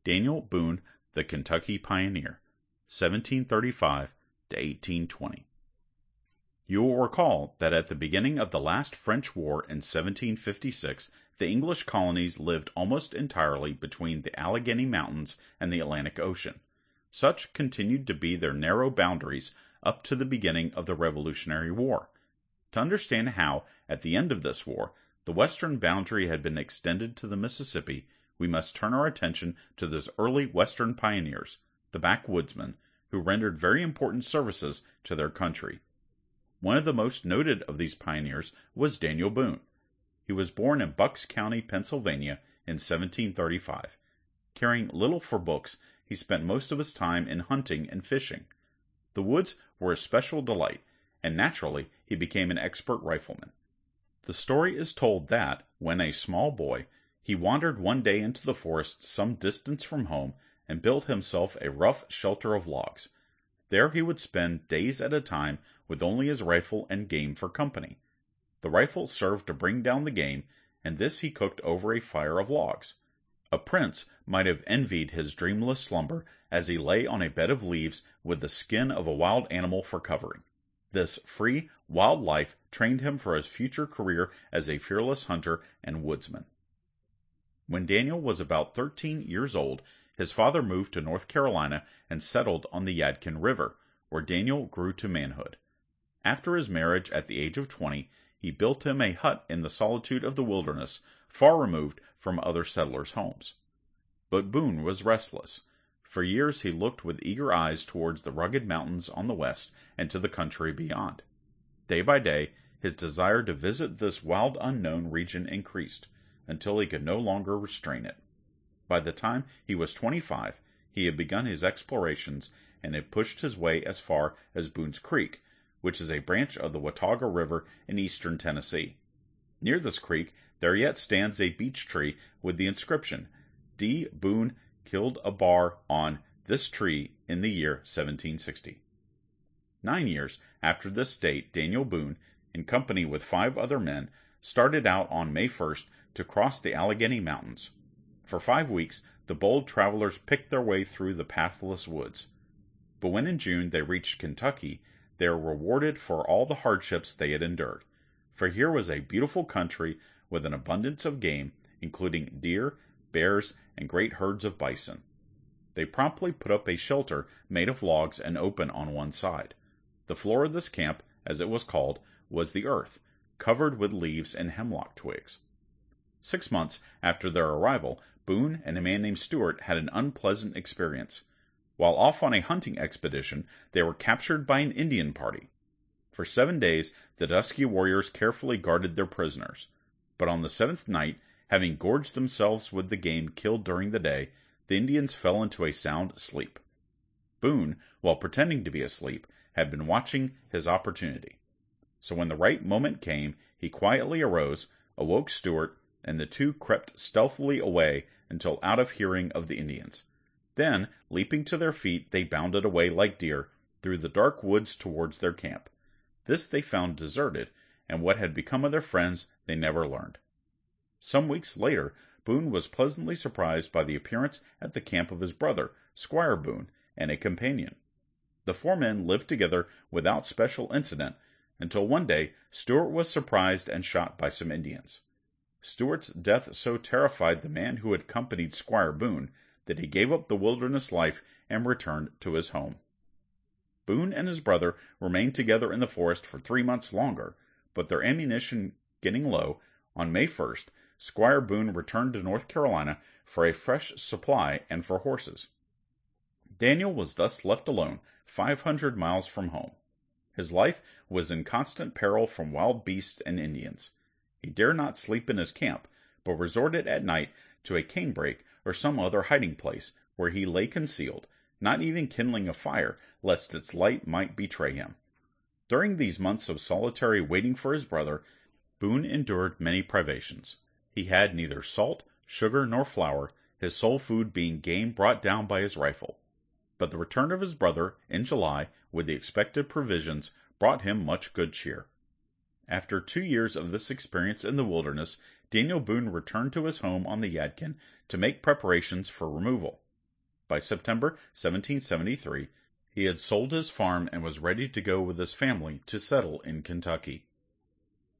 Daniel Boone, the Kentucky Pioneer, 1735 to 1820. You will recall that at the beginning of the last French War in 1756, the English colonies lived almost entirely between the Allegheny Mountains and the Atlantic Ocean. Such continued to be their narrow boundaries up to the beginning of the Revolutionary War. To understand how, at the end of this war, the western boundary had been extended to the Mississippi, we must turn our attention to those early western pioneers, the backwoodsmen, who rendered very important services to their country. One of the most noted of these pioneers was Daniel Boone. He was born in Bucks County, Pennsylvania, in 1735. Caring little for books, he spent most of his time in hunting and fishing. The woods were a special delight, and naturally he became an expert rifleman. The story is told that, when a small boy, he wandered one day into the forest some distance from home and built himself a rough shelter of logs. There he would spend days at a time with only his rifle and game for company. The rifle served to bring down the game, and this he cooked over a fire of logs. A prince might have envied his dreamless slumber as he lay on a bed of leaves with the skin of a wild animal for covering. This free, wild life trained him for his future career as a fearless hunter and woodsman. When Daniel was about 13 years old, his father moved to North Carolina and settled on the Yadkin River, where Daniel grew to manhood. After his marriage at the age of 20, he built him a hut in the solitude of the wilderness, far removed from other settlers' homes. But Boone was restless. For years he looked with eager eyes towards the rugged mountains on the west and to the country beyond. Day by day, his desire to visit this wild unknown region increased, until he could no longer restrain it. By the time he was 25, he had begun his explorations and had pushed his way as far as Boone's Creek, which is a branch of the Watauga River in eastern Tennessee. Near this creek there yet stands a beech tree with the inscription, D. Boone killed a bar on this tree in the year 1760. 9 years after this date, Daniel Boone, in company with 5 other men, started out on May 1st to cross the Allegheny Mountains. For 5 weeks, the bold travelers picked their way through the pathless woods. But when in June they reached Kentucky, they were rewarded for all the hardships they had endured. For here was a beautiful country with an abundance of game, including deer, bears, and great herds of bison. They promptly put up a shelter made of logs and open on one side. The floor of this camp, as it was called, was the earth, covered with leaves and hemlock twigs. 6 months after their arrival, Boone and a man named Stewart had an unpleasant experience. While off on a hunting expedition, they were captured by an Indian party. For 7 days, the dusky warriors carefully guarded their prisoners. But on the 7th night, having gorged themselves with the game killed during the day, the Indians fell into a sound sleep. Boone, while pretending to be asleep, had been watching his opportunity. So when the right moment came, he quietly arose, awoke Stewart, and the two crept stealthily away until out of hearing of the Indians. Then, leaping to their feet, they bounded away like deer through the dark woods towards their camp. This they found deserted, and what had become of their friends they never learned. Some weeks later, Boone was pleasantly surprised by the appearance at the camp of his brother, Squire Boone, and a companion. The 4 men lived together without special incident, until one day Stewart was surprised and shot by some Indians. Stewart's death so terrified the man who had accompanied Squire Boone that he gave up the wilderness life and returned to his home. Boone and his brother remained together in the forest for 3 months longer, but their ammunition getting low, on May 1st, Squire Boone returned to North Carolina for a fresh supply and for horses. Daniel was thus left alone, 500 miles from home. His life was in constant peril from wild beasts and Indians. He dare not sleep in his camp, but resorted at night to a canebrake or some other hiding place, where he lay concealed, not even kindling a fire, lest its light might betray him. During these months of solitary waiting for his brother, Boone endured many privations. He had neither salt, sugar, nor flour, his sole food being game brought down by his rifle. But the return of his brother, in July, with the expected provisions, brought him much good cheer. After 2 years of this experience in the wilderness, Daniel Boone returned to his home on the Yadkin to make preparations for removal. by September 1773, he had sold his farm and was ready to go with his family to settle in Kentucky.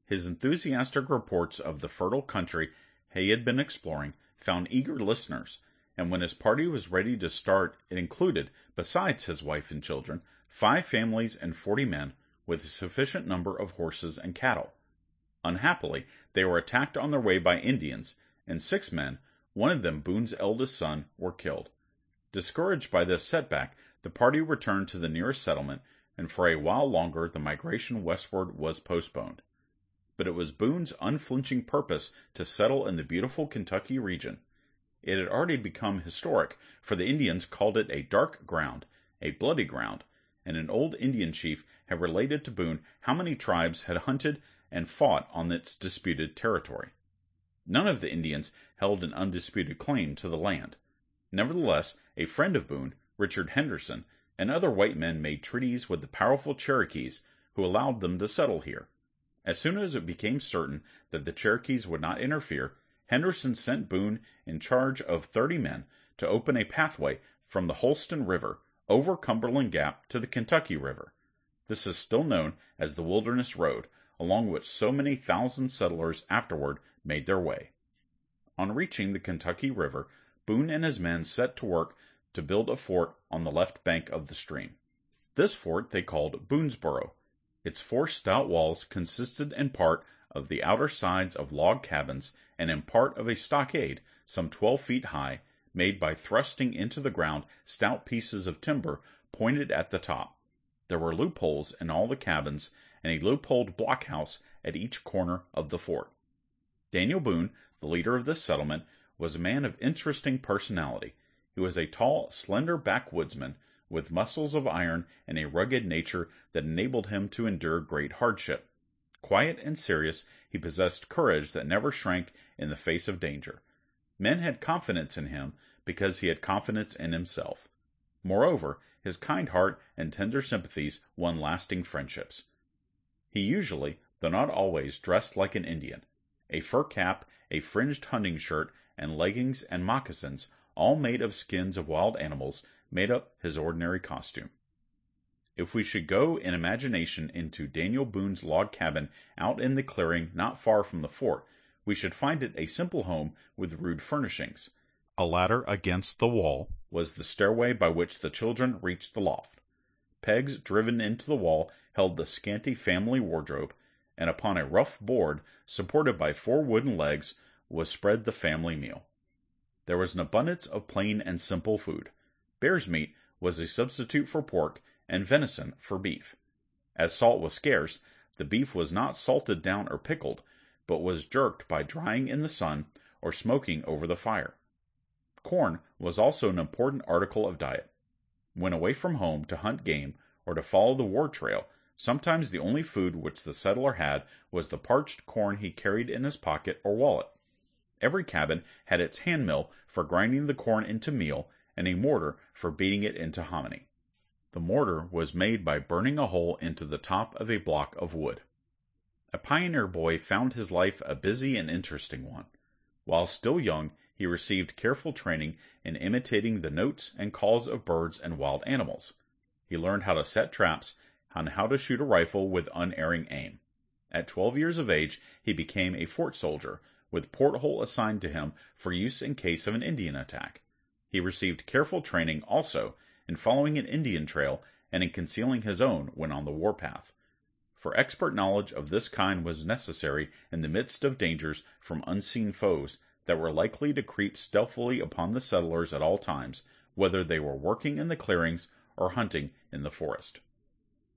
His enthusiastic reports of the fertile country he had been exploring found eager listeners, and when his party was ready to start, it included, besides his wife and children, 5 families and 40 men, with a sufficient number of horses and cattle. Unhappily, they were attacked on their way by Indians, and 6 men, one of them Boone's eldest son, were killed. Discouraged by this setback, the party returned to the nearest settlement, and for a while longer the migration westward was postponed. But it was Boone's unflinching purpose to settle in the beautiful Kentucky region. It had already become historic, for the Indians called it a dark ground, a bloody ground, and an old Indian chief had related to Boone how many tribes had hunted and fought on its disputed territory. None of the Indians held an undisputed claim to the land. Nevertheless, a friend of Boone, Richard Henderson, and other white men made treaties with the powerful Cherokees, who allowed them to settle here. As soon as it became certain that the Cherokees would not interfere, Henderson sent Boone in charge of 30 men to open a pathway from the Holston River over Cumberland Gap to the Kentucky River. This is still known as the Wilderness Road, along which so many thousand settlers afterward made their way. On reaching the Kentucky River, Boone and his men set to work to build a fort on the left bank of the stream. This fort they called Boonesboro. Its 4 stout walls consisted in part of the outer sides of log cabins and in part of a stockade some 12 feet high, made by thrusting into the ground stout pieces of timber pointed at the top. There were loopholes in all the cabins, and a loopholed blockhouse at each corner of the fort. Daniel Boone, the leader of this settlement, was a man of interesting personality. He was a tall, slender backwoodsman, with muscles of iron and a rugged nature that enabled him to endure great hardship. Quiet and serious, he possessed courage that never shrank in the face of danger. Men had confidence in him because he had confidence in himself. Moreover, his kind heart and tender sympathies won lasting friendships. He usually, though not always, dressed like an Indian. A fur cap, a fringed hunting shirt, and leggings and moccasins, all made of skins of wild animals, made up his ordinary costume. If we should go in imagination into Daniel Boone's log cabin out in the clearing not far from the fort, we should find it a simple home with rude furnishings. A ladder against the wall was the stairway by which the children reached the loft. Pegs driven into the wall held the scanty family wardrobe, and upon a rough board, supported by 4 wooden legs, was spread the family meal. There was an abundance of plain and simple food. Bear's meat was a substitute for pork, and venison for beef. As salt was scarce, the beef was not salted down or pickled, but was jerked by drying in the sun or smoking over the fire. Corn was also an important article of diet. When away from home to hunt game or to follow the war trail, sometimes the only food which the settler had was the parched corn he carried in his pocket or wallet. Every cabin had its hand mill for grinding the corn into meal and a mortar for beating it into hominy. The mortar was made by burning a hole into the top of a block of wood. A pioneer boy found his life a busy and interesting one. While still young, he received careful training in imitating the notes and calls of birds and wild animals. He learned how to set traps and how to shoot a rifle with unerring aim. At 12 years of age, he became a fort soldier, with porthole assigned to him for use in case of an Indian attack. He received careful training also in following an Indian trail and in concealing his own when on the warpath. For expert knowledge of this kind was necessary in the midst of dangers from unseen foes that were likely to creep stealthily upon the settlers at all times, whether they were working in the clearings or hunting in the forest.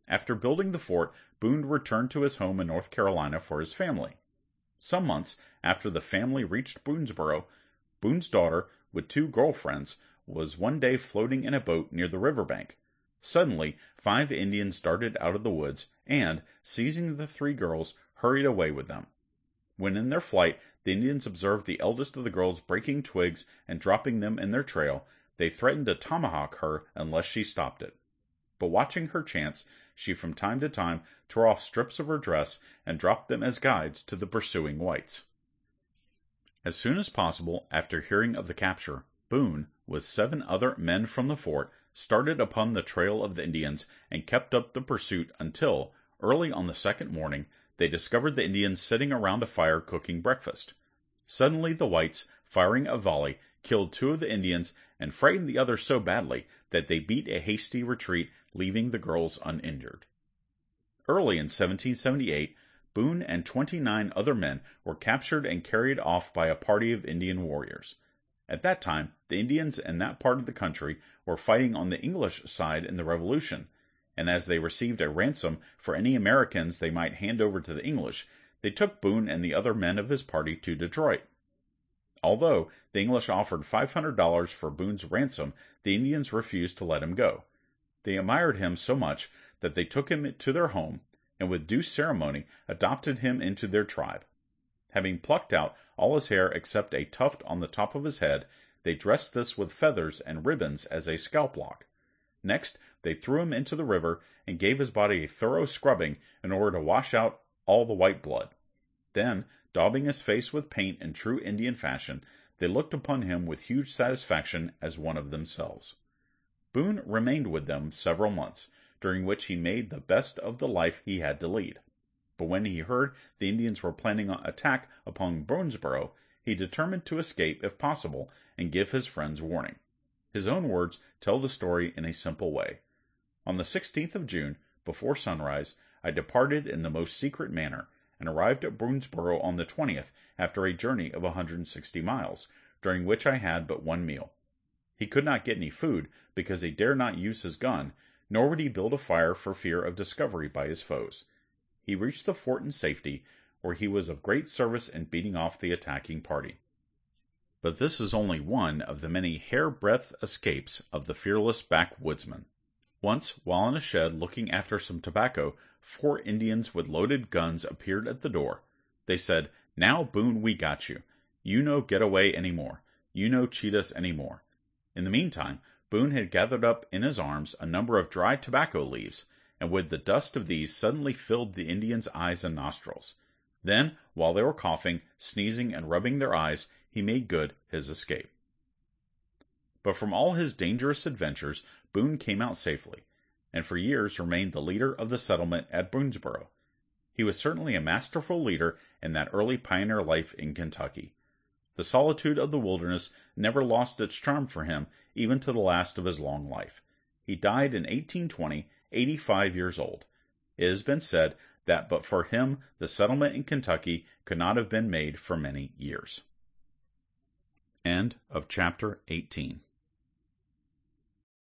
After building the fort, Boone returned to his home in North Carolina for his family. Some months after the family reached Boonesboro, Boone's daughter, with 2 girlfriends, was one day floating in a boat near the riverbank. Suddenly, 5 Indians darted out of the woods and, seizing the 3 girls, hurried away with them. When in their flight, the Indians observed the eldest of the girls breaking twigs and dropping them in their trail. They threatened to tomahawk her unless she stopped it. But watching her chance, she from time to time tore off strips of her dress and dropped them as guides to the pursuing whites. As soon as possible after hearing of the capture, Boone, with 7 other men from the fort, started upon the trail of the Indians and kept up the pursuit until, early on the second morning, they discovered the Indians sitting around a fire cooking breakfast. Suddenly the whites, firing a volley, killed 2 of the Indians and frightened the others so badly that they beat a hasty retreat, leaving the girls uninjured. Early in 1778, Boone and 29 other men were captured and carried off by a party of Indian warriors. At that time, the Indians in that part of the country were fighting on the English side in the Revolution, and as they received a ransom for any Americans they might hand over to the English, they took Boone and the other men of his party to Detroit. Although the English offered $500 for Boone's ransom, the Indians refused to let him go. They admired him so much that they took him to their home, and with due ceremony adopted him into their tribe. Having plucked out all his hair except a tuft on the top of his head, they dressed this with feathers and ribbons as a scalp lock. Next, they threw him into the river and gave his body a thorough scrubbing in order to wash out all the white blood. Then, daubing his face with paint in true Indian fashion, they looked upon him with huge satisfaction as one of themselves. Boone remained with them several months, during which he made the best of the life he had to lead. But when he heard the Indians were planning an attack upon Boonesboro, he determined to escape if possible and give his friends warning. His own words tell the story in a simple way. On the 16th of June, before sunrise, I departed in the most secret manner, and arrived at Boonesboro on the 20th after a journey of 160 miles, during which I had but one meal. He could not get any food because he dared not use his gun, nor would he build a fire for fear of discovery by his foes. He reached the fort in safety, where he was of great service in beating off the attacking party. But this is only one of the many hair-breadth escapes of the fearless backwoodsman. Once, while in a shed looking after some tobacco, 4 Indians with loaded guns appeared at the door. They said, "Now, Boone, we got you. You no get away any more. You no cheat us any more." In the meantime, Boone had gathered up in his arms a number of dry tobacco leaves, and with the dust of these suddenly filled the Indians' eyes and nostrils. Then, while they were coughing, sneezing, and rubbing their eyes, he made good his escape. But from all his dangerous adventures, Boone came out safely, and for years remained the leader of the settlement at Boonesboro. He was certainly a masterful leader in that early pioneer life in Kentucky. The solitude of the wilderness never lost its charm for him, even to the last of his long life. He died in 1820, 85 years old. It has been said that but for him the settlement in Kentucky could not have been made for many years. End of chapter 18.